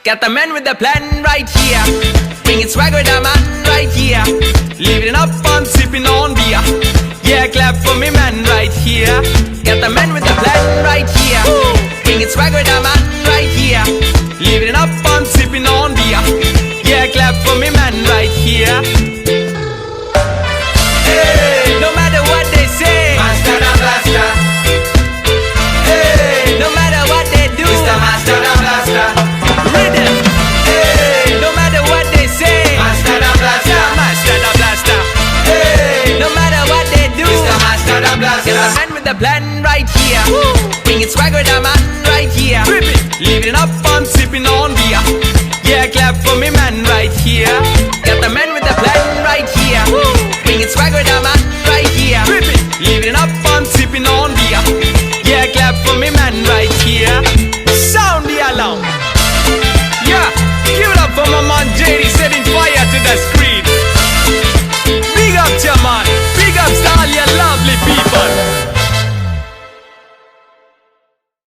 Got the man with the plan right here. Bringing swag with the man right here. Living up on sipping on beer. Yeah, clap for me man right here. Got the man with the plan right here. Bringing swag with the man right here. Living up on sipping on beer. Yeah, clap for me man right here. Hey, no matter what they say, Master the Blaster. hey, no matter what they do, Mr. Master the Blaster. rhythm. Hey, no matter what they say, Master the Blaster. yeah, master the blaster. Hey, no matter what they do, Mr. Master the got the Blaster. man with the plan right here. Bringing swag with the man right here. Living up on sipping on beer. Yeah, clap for me man right here. Got the man with the plan right here. Bringing swag with the man right here. Living up on sipping on beer. Yeah, clap for me man right here. Sound the alarm. Yeah, give it up for my man JD setting fire to the screen.